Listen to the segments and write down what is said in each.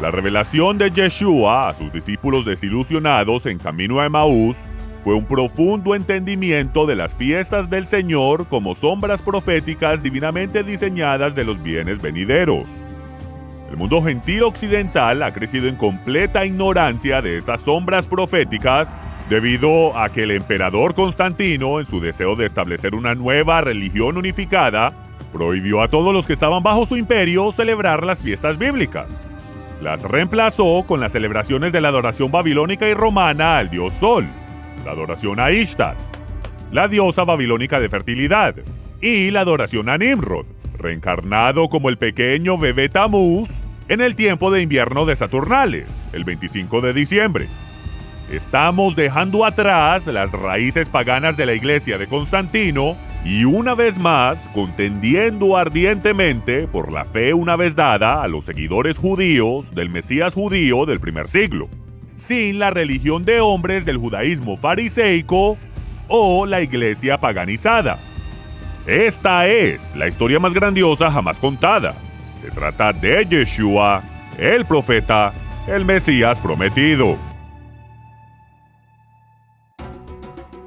La revelación de Yeshua a sus discípulos desilusionados en camino a Emaús fue un profundo entendimiento de las fiestas del Señor como sombras proféticas divinamente diseñadas de los bienes venideros. El mundo gentil occidental ha crecido en completa ignorancia de estas sombras proféticas debido a que el emperador Constantino, en su deseo de establecer una nueva religión unificada, prohibió a todos los que estaban bajo su imperio celebrar las fiestas bíblicas. Las reemplazó con las celebraciones de la adoración babilónica y romana al dios Sol, la adoración a Ishtar, la diosa babilónica de fertilidad, y la adoración a Nimrod, reencarnado como el pequeño bebé Tamuz en el tiempo de invierno de Saturnales, el 25 de diciembre. Estamos dejando atrás las raíces paganas de la iglesia de Constantino y una vez más contendiendo ardientemente por la fe una vez dada a los seguidores judíos del Mesías judío del primer siglo, sin la religión de hombres del judaísmo fariseico o la iglesia paganizada. Esta es la historia más grandiosa jamás contada. Se trata de Yeshua, el profeta, el Mesías prometido.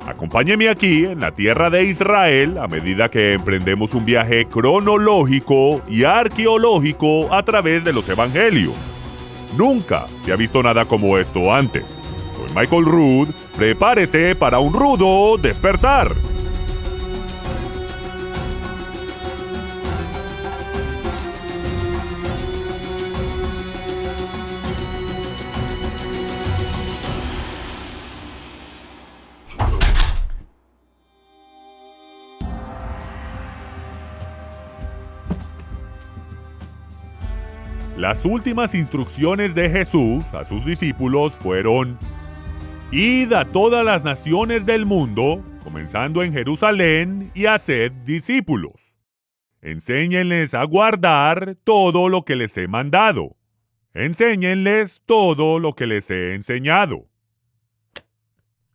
Acompáñeme aquí en la tierra de Israel a medida que emprendemos un viaje cronológico y arqueológico a través de los evangelios. Nunca se ha visto nada como esto antes. Soy Michael Rood, prepárese para un rudo despertar. Las últimas instrucciones de Jesús a sus discípulos fueron: id a todas las naciones del mundo, comenzando en Jerusalén, y haced discípulos. Enséñenles a guardar todo lo que les he mandado. Enséñenles todo lo que les he enseñado.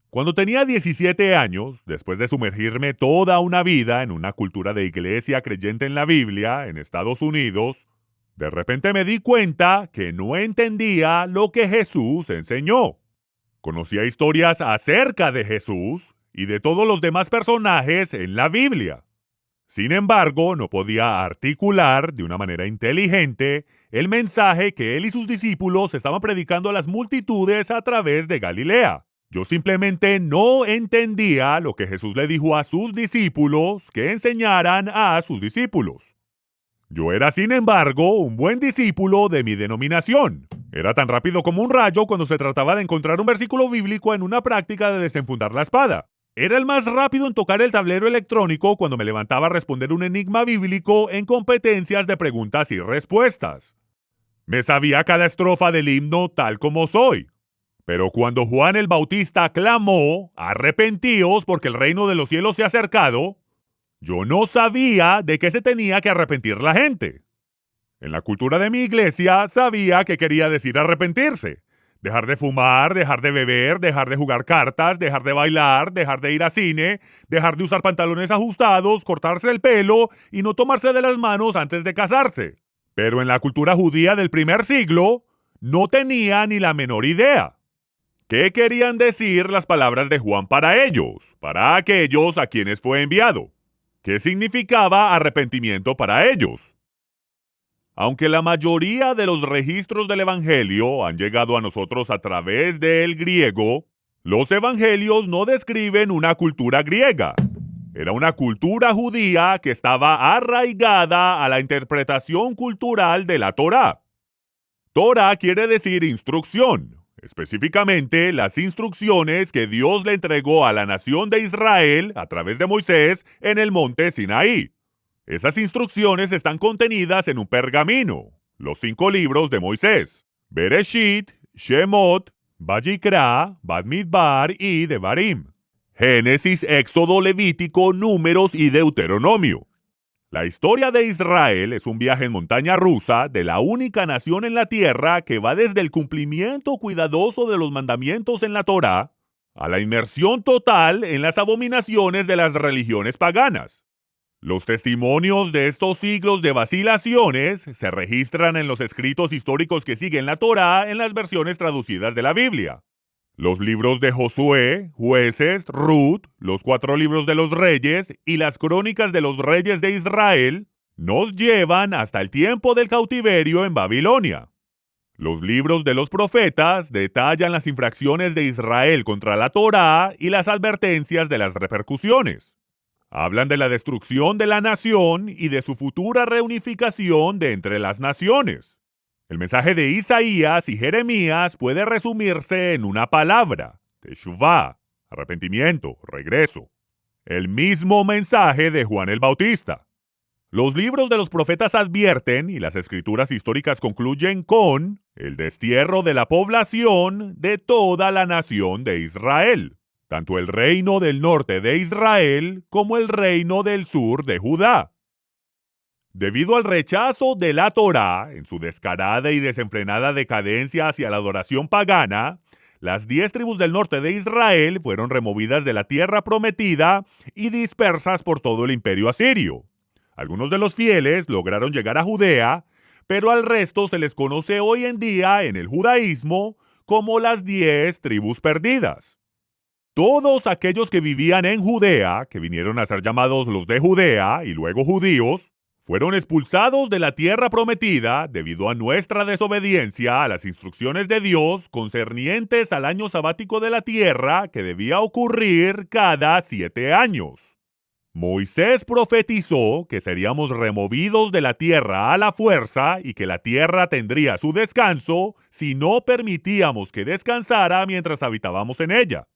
Cuando tenía 17 años, después de sumergirme toda una vida en una cultura de iglesia creyente en la Biblia en Estados Unidos, de repente me di cuenta que no entendía lo que Jesús enseñó. Conocía historias acerca de Jesús y de todos los demás personajes en la Biblia. Sin embargo, no podía articular de una manera inteligente el mensaje que él y sus discípulos estaban predicando a las multitudes a través de Galilea. Yo simplemente no entendía lo que Jesús le dijo a sus discípulos que enseñaran a sus discípulos. Yo era, sin embargo, un buen discípulo de mi denominación. Era tan rápido como un rayo cuando se trataba de encontrar un versículo bíblico en una práctica de desenfundar la espada. Era el más rápido en tocar el tablero electrónico cuando me levantaba a responder un enigma bíblico en competencias de preguntas y respuestas. Me sabía cada estrofa del himno tal como soy. Pero cuando Juan el Bautista clamó: arrepentíos porque el reino de los cielos se ha acercado, yo no sabía de qué se tenía que arrepentir la gente. En la cultura de mi iglesia sabía que quería decir arrepentirse. Dejar de fumar, dejar de beber, dejar de jugar cartas, dejar de bailar, dejar de ir a cine, dejar de usar pantalones ajustados, cortarse el pelo y no tomarse de las manos antes de casarse. Pero en la cultura judía del primer siglo no tenía ni la menor idea. ¿Qué querían decir las palabras de Juan para ellos, para aquellos a quienes fue enviado? ¿Qué significaba arrepentimiento para ellos? Aunque la mayoría de los registros del Evangelio han llegado a nosotros a través del griego, los Evangelios no describen una cultura griega. Era una cultura judía que estaba arraigada a la interpretación cultural de la Torá. Torá quiere decir instrucción. Específicamente, las instrucciones que Dios le entregó a la nación de Israel a través de Moisés en el monte Sinaí. Esas instrucciones están contenidas en un pergamino, los 5 libros de Moisés: Bereshit, Shemot, Vayikra, Bamidbar y Devarim. Génesis, Éxodo, Levítico, Números y Deuteronomio. La historia de Israel es un viaje en montaña rusa de la única nación en la tierra que va desde el cumplimiento cuidadoso de los mandamientos en la Torá a la inmersión total en las abominaciones de las religiones paganas. Los testimonios de estos siglos de vacilaciones se registran en los escritos históricos que siguen la Torá en las versiones traducidas de la Biblia. Los libros de Josué, Jueces, Ruth, los 4 libros de los reyes y las crónicas de los reyes de Israel nos llevan hasta el tiempo del cautiverio en Babilonia. Los libros de los profetas detallan las infracciones de Israel contra la Torá y las advertencias de las repercusiones. Hablan de la destrucción de la nación y de su futura reunificación de entre las naciones. El mensaje de Isaías y Jeremías puede resumirse en una palabra: teshuvá, arrepentimiento, regreso. El mismo mensaje de Juan el Bautista. Los libros de los profetas advierten y las escrituras históricas concluyen con el destierro de la población de toda la nación de Israel, tanto el reino del norte de Israel como el reino del sur de Judá. Debido al rechazo de la Torá, en su descarada y desenfrenada decadencia hacia la adoración pagana, las 10 tribus del norte de Israel fueron removidas de la tierra prometida y dispersas por todo el imperio asirio. Algunos de los fieles lograron llegar a Judea, pero al resto se les conoce hoy en día en el judaísmo como las 10 tribus perdidas. Todos aquellos que vivían en Judea, que vinieron a ser llamados los de Judea y luego judíos, fueron expulsados de la tierra prometida debido a nuestra desobediencia a las instrucciones de Dios concernientes al año sabático de la tierra que debía ocurrir cada 7 años. Moisés profetizó que seríamos removidos de la tierra a la fuerza y que la tierra tendría su descanso si no permitíamos que descansara mientras habitábamos en ella.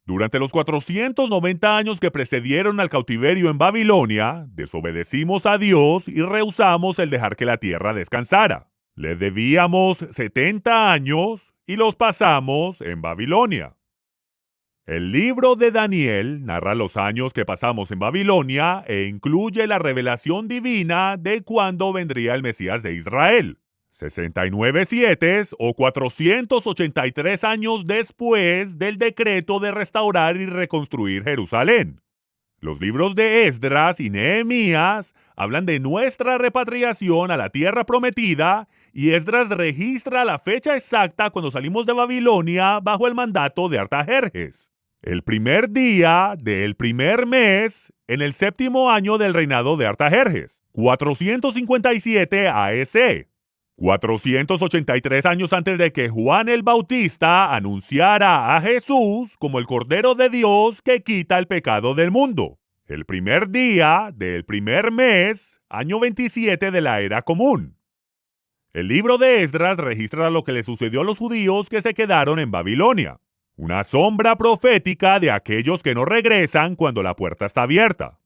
Durante los 490 años que precedieron al cautiverio en Babilonia, desobedecimos a Dios y rehusamos el dejar que la tierra descansara. Le debíamos 70 años y los pasamos en Babilonia. El libro de Daniel narra los años que pasamos en Babilonia e incluye la revelación divina de cuándo vendría el Mesías de Israel. 69 sietes o 483 años después del decreto de restaurar y reconstruir Jerusalén. Los libros de Esdras y Nehemías hablan de nuestra repatriación a la tierra prometida y Esdras registra la fecha exacta cuando salimos de Babilonia bajo el mandato de Artajerjes. El primer día del primer mes en el 7º año del reinado de Artajerjes, 457 AEC. 483 años antes de que Juan el Bautista anunciara a Jesús como el Cordero de Dios que quita el pecado del mundo. El primer día del primer mes, año 27 de la era común. El libro de Esdras registra lo que le sucedió a los judíos que se quedaron en Babilonia. Una sombra profética de aquellos que no regresan cuando la puerta está abierta.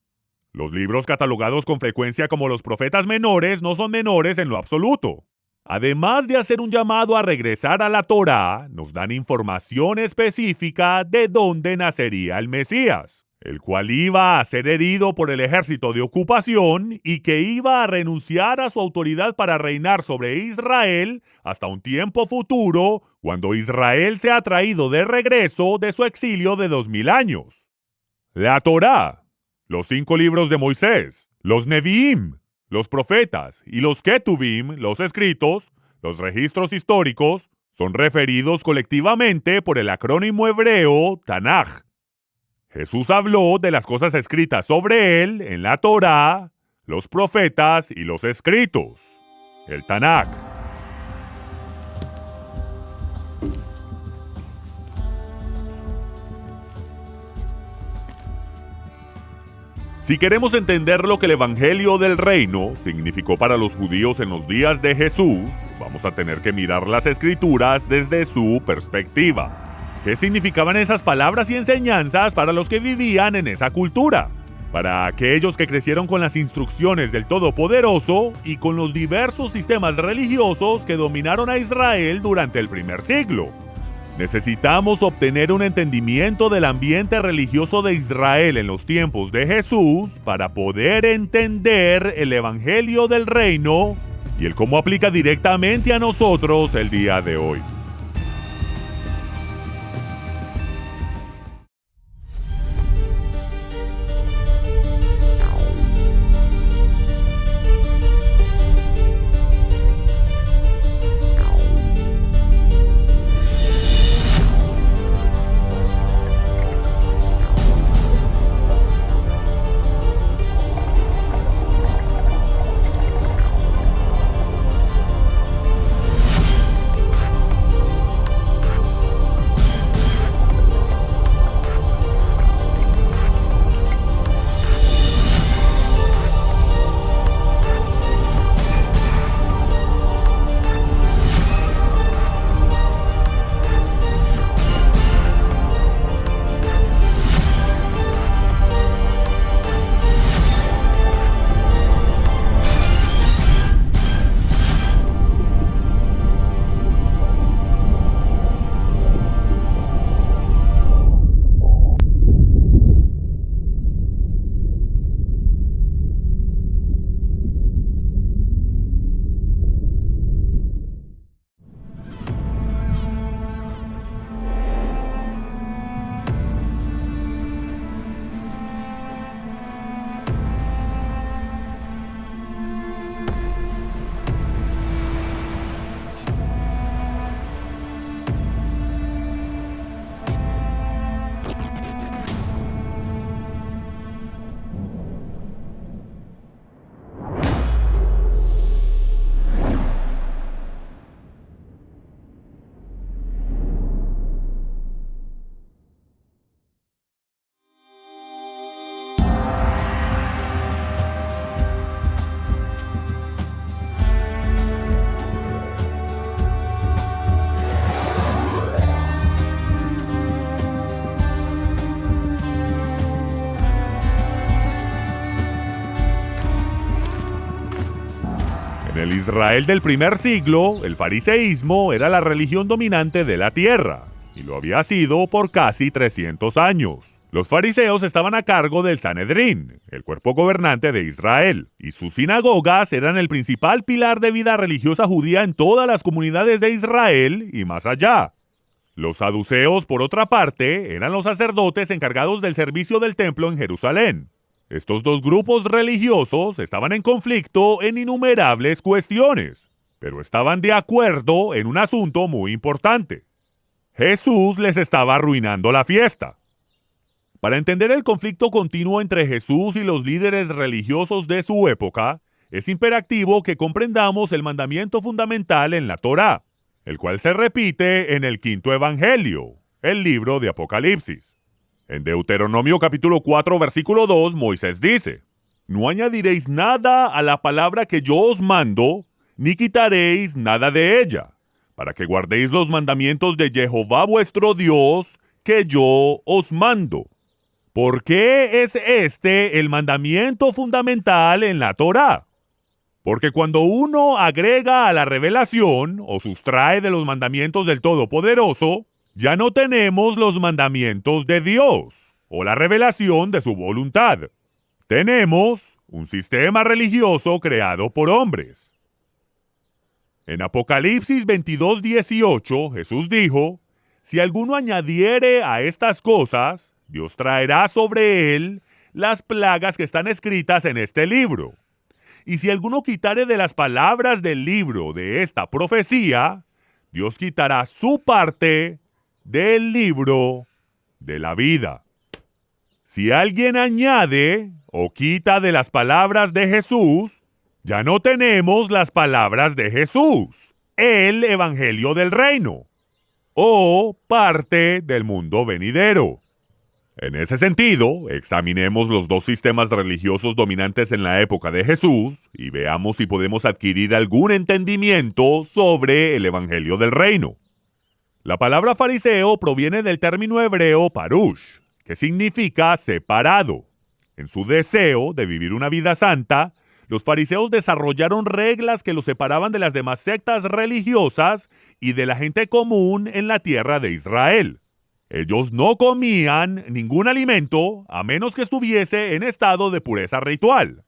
Los libros catalogados con frecuencia como los profetas menores no son menores en lo absoluto. Además de hacer un llamado a regresar a la Torá, nos dan información específica de dónde nacería el Mesías, el cual iba a ser herido por el ejército de ocupación y que iba a renunciar a su autoridad para reinar sobre Israel hasta un tiempo futuro, cuando Israel sea traído de regreso de su exilio de 2000 años. La Torá, los 5 libros de Moisés, los Neviim, los profetas y los Ketuvim, los escritos, los registros históricos, son referidos colectivamente por el acrónimo hebreo Tanaj. Jesús habló de las cosas escritas sobre él en la Torá, los profetas y los escritos. El Tanaj. Si queremos entender lo que el Evangelio del Reino significó para los judíos en los días de Jesús, vamos a tener que mirar las Escrituras desde su perspectiva. ¿Qué significaban esas palabras y enseñanzas para los que vivían en esa cultura? Para aquellos que crecieron con las instrucciones del Todopoderoso y con los diversos sistemas religiosos que dominaron a Israel durante el primer siglo. Necesitamos obtener un entendimiento del ambiente religioso de Israel en los tiempos de Jesús para poder entender el Evangelio del Reino y el cómo aplica directamente a nosotros el día de hoy. Israel del primer siglo, el fariseísmo era la religión dominante de la tierra, y lo había sido por casi 300 años. Los fariseos estaban a cargo del Sanedrín, el cuerpo gobernante de Israel, y sus sinagogas eran el principal pilar de vida religiosa judía en todas las comunidades de Israel y más allá. Los saduceos, por otra parte, eran los sacerdotes encargados del servicio del templo en Jerusalén. Estos dos grupos religiosos estaban en conflicto en innumerables cuestiones, pero estaban de acuerdo en un asunto muy importante. Jesús les estaba arruinando la fiesta. Para entender el conflicto continuo entre Jesús y los líderes religiosos de su época, es imperativo que comprendamos el mandamiento fundamental en la Torá, el cual se repite en el quinto evangelio, el libro de Apocalipsis. En Deuteronomio capítulo 4, versículo 2, Moisés dice: «No añadiréis nada a la palabra que yo os mando, ni quitaréis nada de ella, para que guardéis los mandamientos de Jehová vuestro Dios, que yo os mando». ¿Por qué es este el mandamiento fundamental en la Torá? Porque cuando uno agrega a la revelación o sustrae de los mandamientos del Todopoderoso, ya no tenemos los mandamientos de Dios o la revelación de su voluntad. Tenemos un sistema religioso creado por hombres. En Apocalipsis 22:18, Jesús dijo: «Si alguno añadiere a estas cosas, Dios traerá sobre él las plagas que están escritas en este libro. Y si alguno quitare de las palabras del libro de esta profecía, Dios quitará su parte del libro de la vida». Si alguien añade o quita de las palabras de Jesús, ya no tenemos las palabras de Jesús, el evangelio del reino, o parte del mundo venidero. En ese sentido, examinemos los dos sistemas religiosos dominantes en la época de Jesús y veamos si podemos adquirir algún entendimiento sobre el evangelio del reino. La palabra fariseo proviene del término hebreo parush, que significa separado. En su deseo de vivir una vida santa, los fariseos desarrollaron reglas que los separaban de las demás sectas religiosas y de la gente común en la tierra de Israel. Ellos no comían ningún alimento a menos que estuviese en estado de pureza ritual.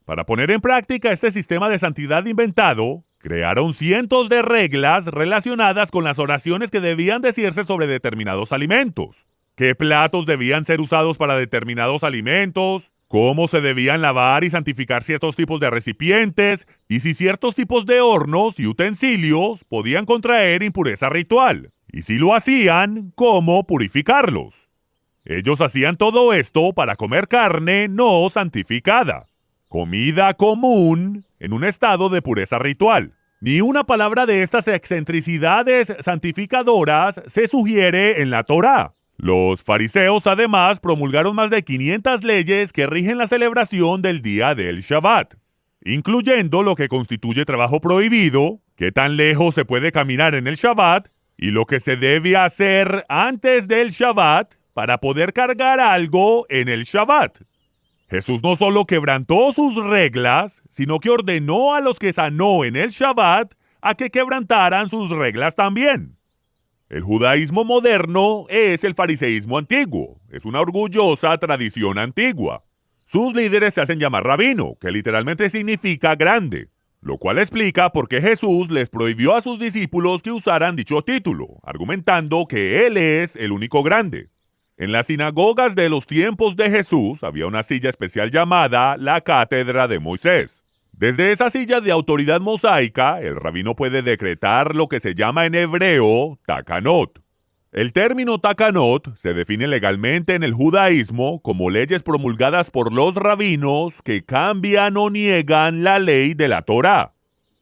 Para poner en práctica este sistema de santidad inventado, crearon cientos de reglas relacionadas con las oraciones que debían decirse sobre determinados alimentos, qué platos debían ser usados para determinados alimentos, cómo se debían lavar y santificar ciertos tipos de recipientes, y si ciertos tipos de hornos y utensilios podían contraer impureza ritual, y si lo hacían, cómo purificarlos. Ellos hacían todo esto para comer carne no santificada, comida común en un estado de pureza ritual. Ni una palabra de estas excentricidades santificadoras se sugiere en la Torá. Los fariseos además promulgaron más de 500 leyes que rigen la celebración del día del Shabbat, incluyendo lo que constituye trabajo prohibido, qué tan lejos se puede caminar en el Shabbat y lo que se debe hacer antes del Shabbat para poder cargar algo en el Shabbat. Jesús no solo quebrantó sus reglas, sino que ordenó a los que sanó en el Shabbat a que quebrantaran sus reglas también. El judaísmo moderno es el fariseísmo antiguo, es una orgullosa tradición antigua. Sus líderes se hacen llamar rabino, que literalmente significa grande, lo cual explica por qué Jesús les prohibió a sus discípulos que usaran dicho título, argumentando que Él es el único grande. En las sinagogas de los tiempos de Jesús había una silla especial llamada la cátedra de Moisés. Desde esa silla de autoridad mosaica, el rabino puede decretar lo que se llama en hebreo takanot. El término takanot se define legalmente en el judaísmo como leyes promulgadas por los rabinos que cambian o niegan la ley de la Torá.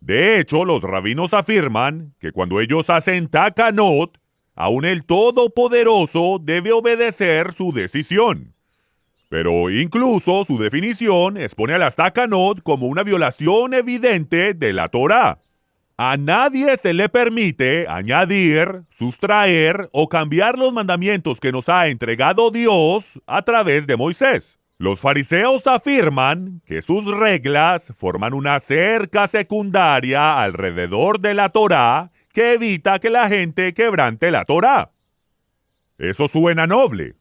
De hecho, los rabinos afirman que cuando ellos hacen takanot, aún el Todopoderoso debe obedecer su decisión. Pero incluso su definición expone a las takanot como una violación evidente de la Torá. A nadie se le permite añadir, sustraer o cambiar los mandamientos que nos ha entregado Dios a través de Moisés. Los fariseos afirman que sus reglas forman una cerca secundaria alrededor de la Torá que evita que la gente quebrante la Torá. Eso suena noble.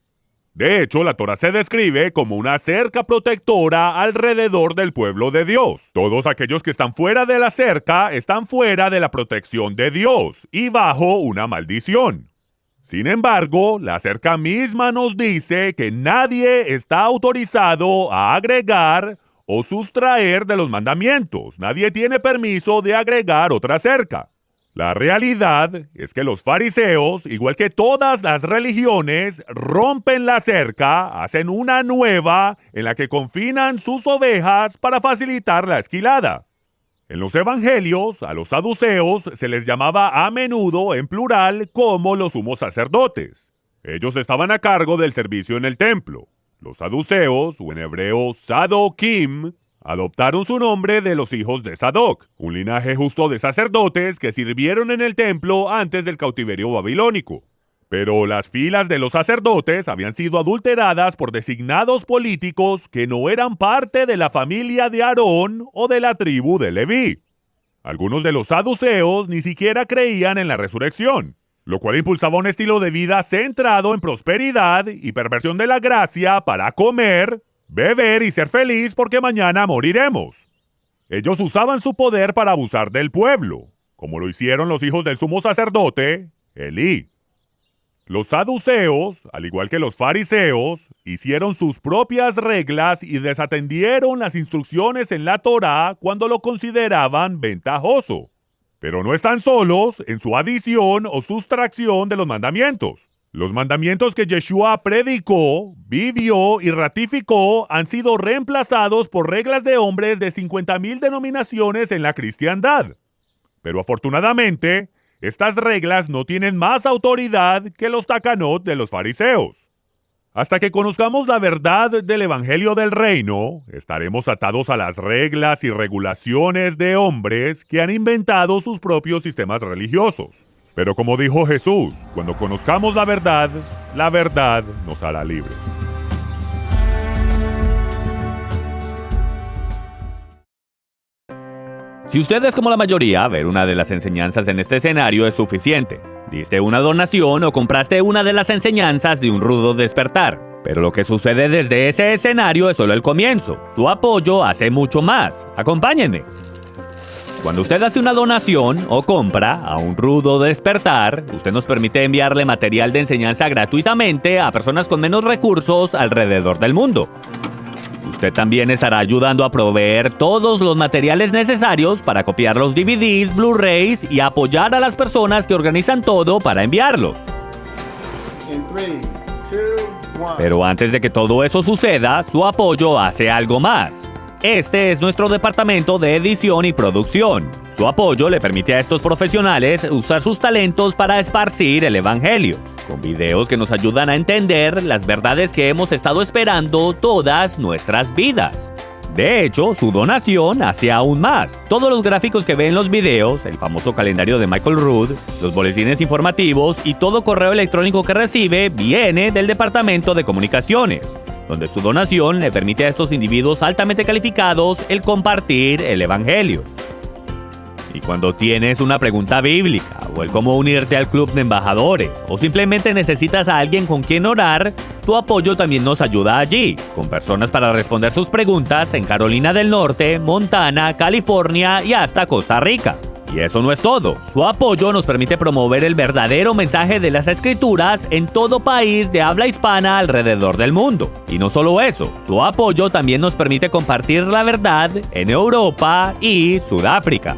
De hecho, la Torá se describe como una cerca protectora alrededor del pueblo de Dios. Todos aquellos que están fuera de la cerca están fuera de la protección de Dios y bajo una maldición. Sin embargo, la cerca misma nos dice que nadie está autorizado a agregar o sustraer de los mandamientos. Nadie tiene permiso de agregar otra cerca. La realidad es que los fariseos, igual que todas las religiones, rompen la cerca, hacen una nueva en la que confinan sus ovejas para facilitar la esquilada. En los evangelios, a los saduceos se les llamaba a menudo en plural como los sumos sacerdotes. Ellos estaban a cargo del servicio en el templo. Los saduceos, o en hebreo Sadokim, adoptaron su nombre de los hijos de Sadoc, un linaje justo de sacerdotes que sirvieron en el templo antes del cautiverio babilónico. Pero las filas de los sacerdotes habían sido adulteradas por designados políticos que no eran parte de la familia de Aarón o de la tribu de Leví. Algunos de los saduceos ni siquiera creían en la resurrección, lo cual impulsaba un estilo de vida centrado en prosperidad y perversión de la gracia para comer, beber y ser feliz porque mañana moriremos. Ellos usaban su poder para abusar del pueblo, como lo hicieron los hijos del sumo sacerdote, Elí. Los saduceos, al igual que los fariseos, hicieron sus propias reglas y desatendieron las instrucciones en la Torá cuando lo consideraban ventajoso. Pero no están solos en su adición o sustracción de los mandamientos. Los mandamientos que Yeshua predicó, vivió y ratificó han sido reemplazados por reglas de hombres de 50,000 denominaciones en la cristiandad. Pero afortunadamente, estas reglas no tienen más autoridad que los takanot de los fariseos. Hasta que conozcamos la verdad del Evangelio del Reino, estaremos atados a las reglas y regulaciones de hombres que han inventado sus propios sistemas religiosos. Pero como dijo Jesús, cuando conozcamos la verdad nos hará libres. Si usted es como la mayoría, ver una de las enseñanzas en este escenario es suficiente. Diste una donación o compraste una de las enseñanzas de un rudo despertar. Pero lo que sucede desde ese escenario es solo el comienzo. Su apoyo hace mucho más. Acompáñenme. Cuando usted hace una donación o compra a un rudo despertar, usted nos permite enviarle material de enseñanza gratuitamente a personas con menos recursos alrededor del mundo. Usted también estará ayudando a proveer todos los materiales necesarios para copiar los DVDs, Blu-rays y apoyar a las personas que organizan todo para enviarlos. Pero antes de que todo eso suceda, su apoyo hace algo más. Este es nuestro departamento de edición y producción. Su apoyo le permite a estos profesionales usar sus talentos para esparcir el evangelio, con videos que nos ayudan a entender las verdades que hemos estado esperando todas nuestras vidas. De hecho, su donación hace aún más. Todos los gráficos que ve en los videos, el famoso calendario de Michael Rood, los boletines informativos y todo correo electrónico que recibe viene del Departamento de Comunicaciones, donde su donación le permite a estos individuos altamente calificados el compartir el evangelio. Y cuando tienes una pregunta bíblica, o el cómo unirte al club de embajadores, o simplemente necesitas a alguien con quien orar, tu apoyo también nos ayuda allí, con personas para responder sus preguntas en Carolina del Norte, Montana, California y hasta Costa Rica. Y eso no es todo. Su apoyo nos permite promover el verdadero mensaje de las Escrituras en todo país de habla hispana alrededor del mundo. Y no solo eso, su apoyo también nos permite compartir la verdad en Europa y Sudáfrica.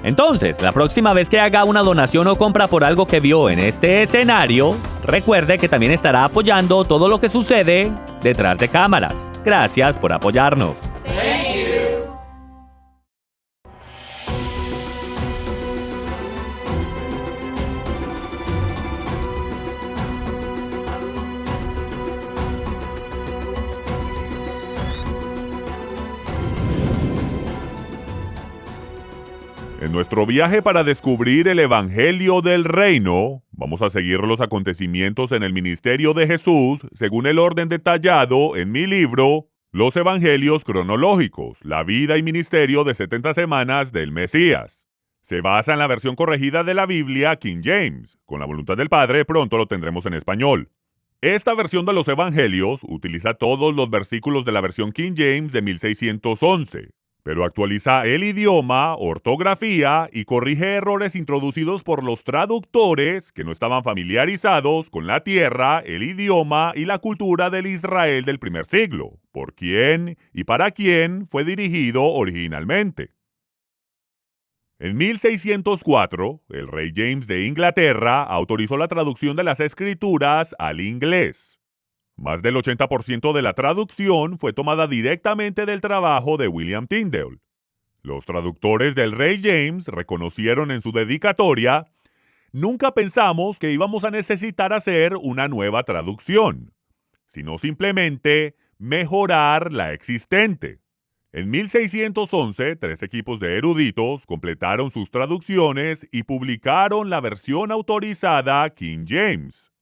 Entonces, la próxima vez que haga una donación o compra por algo que vio en este escenario, recuerde que también estará apoyando todo lo que sucede detrás de cámaras. Gracias por apoyarnos. En nuestro viaje para descubrir el Evangelio del Reino, Vamos a seguir los acontecimientos en el ministerio de Jesús según el orden detallado en mi libro, Los Evangelios Cronológicos, la vida y ministerio de 70 semanas del Mesías. Se basa en la versión corregida de la Biblia King James. Con la voluntad del Padre, pronto lo tendremos en español. Esta versión de los Evangelios utiliza todos los versículos de la versión King James de 1611, pero actualiza el idioma, ortografía y corrige errores introducidos por los traductores que no estaban familiarizados con la tierra, el idioma y la cultura del Israel del primer siglo, por quién y para quién fue dirigido originalmente. En 1604, el rey James de Inglaterra autorizó la traducción de las escrituras al inglés. Más del 80% de la traducción fue tomada directamente del trabajo de William Tyndale. Los traductores del rey James reconocieron en su dedicatoria: nunca pensamos que íbamos a necesitar hacer una nueva traducción, sino simplemente mejorar la existente. En 1611, 3 equipos de eruditos completaron sus traducciones y publicaron la versión autorizada King James.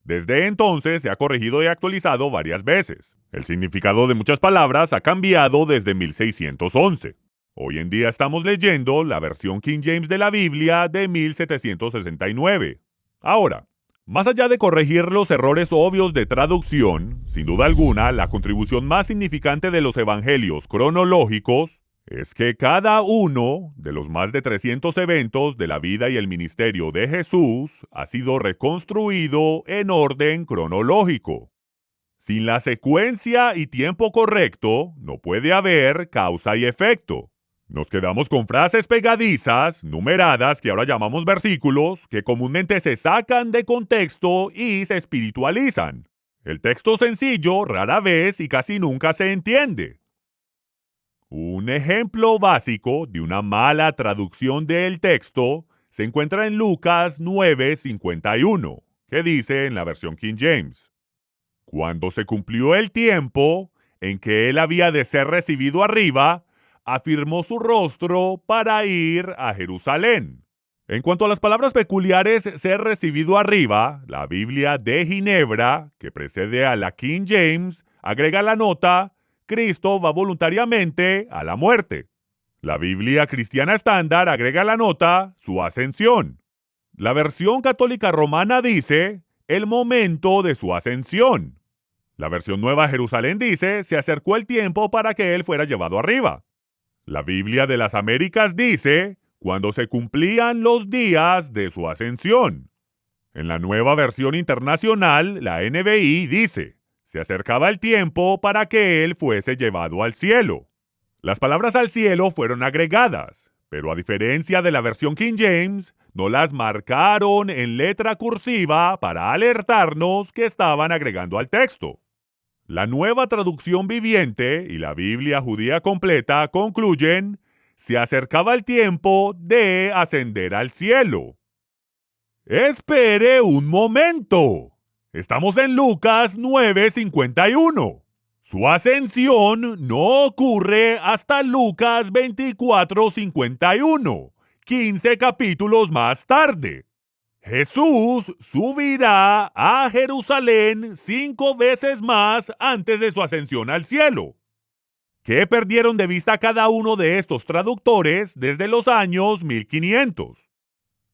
Desde entonces se ha corregido y actualizado varias veces. El significado de muchas palabras ha cambiado desde 1611. Hoy en día estamos leyendo la versión King James de la Biblia de 1769. Ahora, más allá de corregir los errores obvios de traducción, sin duda alguna, la contribución más significante de los evangelios cronológicos es que cada uno de los más de 300 eventos de la vida y el ministerio de Jesús ha sido reconstruido en orden cronológico. Sin la secuencia y tiempo correcto, no puede haber causa y efecto. Nos quedamos con frases pegadizas, numeradas, que ahora llamamos versículos, que comúnmente se sacan de contexto y se espiritualizan. El texto sencillo rara vez y casi nunca se entiende. Un ejemplo básico de una mala traducción del texto se encuentra en Lucas 9:51, que dice en la versión King James: cuando se cumplió el tiempo en que él había de ser recibido arriba, afirmó su rostro para ir a Jerusalén. En cuanto a las palabras peculiares ser recibido arriba, la Biblia de Ginebra, que precede a la King James, agrega la nota: Cristo va voluntariamente a la muerte. La Biblia Cristiana Estándar agrega la nota: su ascensión. La versión católica romana dice: el momento de su ascensión. La versión Nueva Jerusalén dice: se acercó el tiempo para que él fuera llevado arriba. La Biblia de las Américas dice: cuando se cumplían los días de su ascensión. En la Nueva Versión Internacional, la NBI dice: se acercaba el tiempo para que él fuese llevado al cielo. Las palabras al cielo fueron agregadas, pero a diferencia de la versión King James, no las marcaron en letra cursiva para alertarnos que estaban agregando al texto. La Nueva Traducción Viviente y la Biblia Judía Completa concluyen: se acercaba el tiempo de ascender al cielo. ¡Espere un momento! Estamos en Lucas 9:51. Su ascensión no ocurre hasta Lucas 24:51, 15 capítulos más tarde. Jesús subirá a Jerusalén 5 veces más antes de su ascensión al cielo. ¿Qué perdieron de vista cada uno de estos traductores desde los años 1500?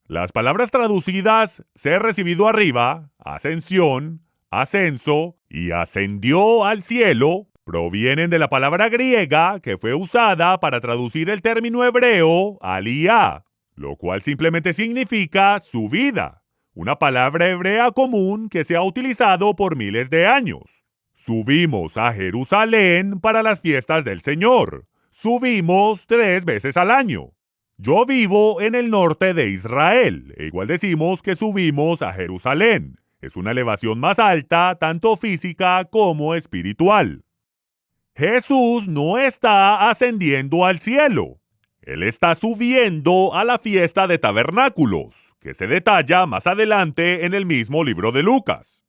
Las palabras traducidas ser recibido arriba, ascensión, ascenso y ascendió al cielo provienen de la palabra griega que fue usada para traducir el término hebreo aliyá, lo cual simplemente significa subida, una palabra hebrea común que se ha utilizado por miles de años. Subimos a Jerusalén para las fiestas del Señor. Subimos 3 veces al año. Yo vivo en el norte de Israel, e igual decimos que subimos a Jerusalén. Es una elevación más alta, tanto física como espiritual. Jesús no está ascendiendo al cielo. Él está subiendo a la fiesta de tabernáculos, que se detalla más adelante en el mismo libro de Lucas.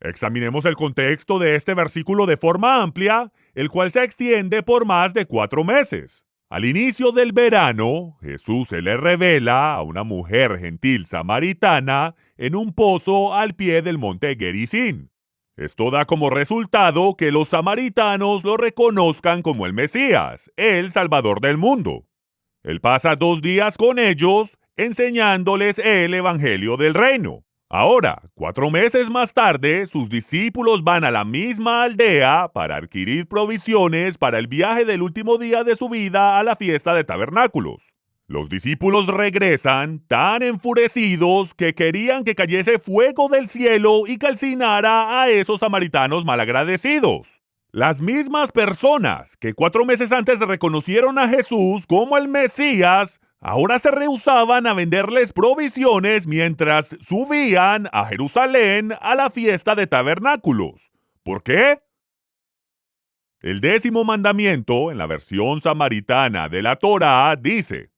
Examinemos el contexto de este versículo de forma amplia, el cual se extiende por más de 4 meses. Al inicio del verano, Jesús se le revela a una mujer gentil samaritana en un pozo al pie del monte Gerizim. Esto da como resultado que los samaritanos lo reconozcan como el Mesías, el Salvador del mundo. Él pasa 2 días con ellos enseñándoles el Evangelio del Reino. Ahora, 4 meses más tarde, sus discípulos van a la misma aldea para adquirir provisiones para el viaje del último día de su vida a la fiesta de tabernáculos. Los discípulos regresan tan enfurecidos que querían que cayese fuego del cielo y calcinara a esos samaritanos malagradecidos. Las mismas personas que 4 meses antes reconocieron a Jesús como el Mesías, ahora se rehusaban a venderles provisiones mientras subían a Jerusalén a la fiesta de tabernáculos. ¿Por qué? El 10º mandamiento, en la versión samaritana de la Torá, dice: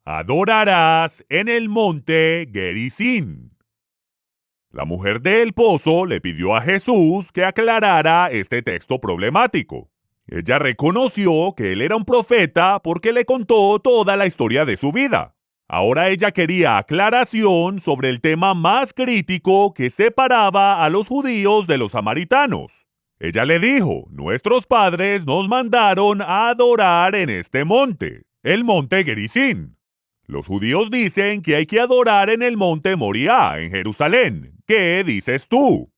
adorarás en el monte Gerizim. La mujer del pozo le pidió a Jesús que aclarara este texto problemático. Ella reconoció que él era un profeta porque le contó toda la historia de su vida. Ahora ella quería aclaración sobre el tema más crítico que separaba a los judíos de los samaritanos. Ella le dijo: nuestros padres nos mandaron a adorar en este monte, el monte Gerizim. Los judíos dicen que hay que adorar en el monte Moriah, en Jerusalén. ¿Qué dices tú?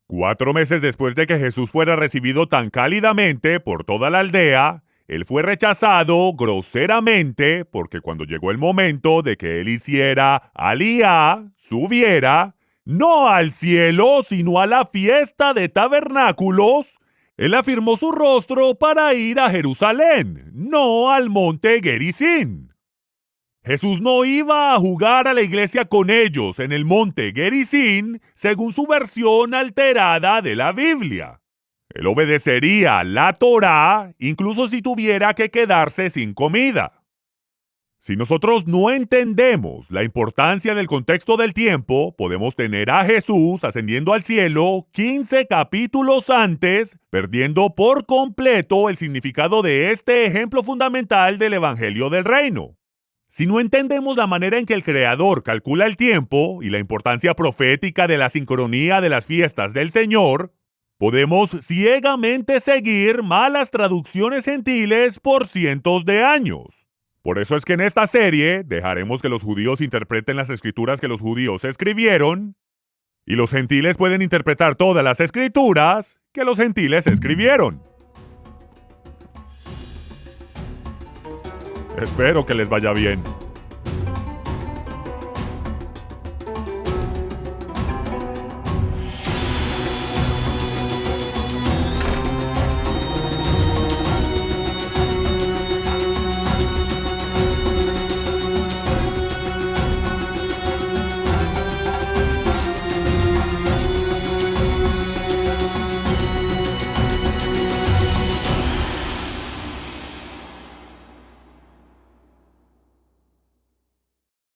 4 meses después de que Jesús fuera recibido tan cálidamente por toda la aldea, él fue rechazado groseramente porque cuando llegó el momento de que él hiciera aliyá, subiera, no al cielo, sino a la fiesta de tabernáculos, él afirmó su rostro para ir a Jerusalén, no al monte Gerizim. Jesús no iba a jugar a la iglesia con ellos en el monte Gerizim, según su versión alterada de la Biblia. Él obedecería la Torá, incluso si tuviera que quedarse sin comida. Si nosotros no entendemos la importancia del contexto del tiempo, podemos tener a Jesús ascendiendo al cielo 15 capítulos antes, perdiendo por completo el significado de este ejemplo fundamental del Evangelio del Reino. Si no entendemos la manera en que el Creador calcula el tiempo y la importancia profética de la sincronía de las fiestas del Señor, podemos ciegamente seguir malas traducciones gentiles por cientos de años. Por eso es que en esta serie dejaremos que los judíos interpreten las escrituras que los judíos escribieron, y los gentiles pueden interpretar todas las escrituras que los gentiles escribieron. Espero que les vaya bien.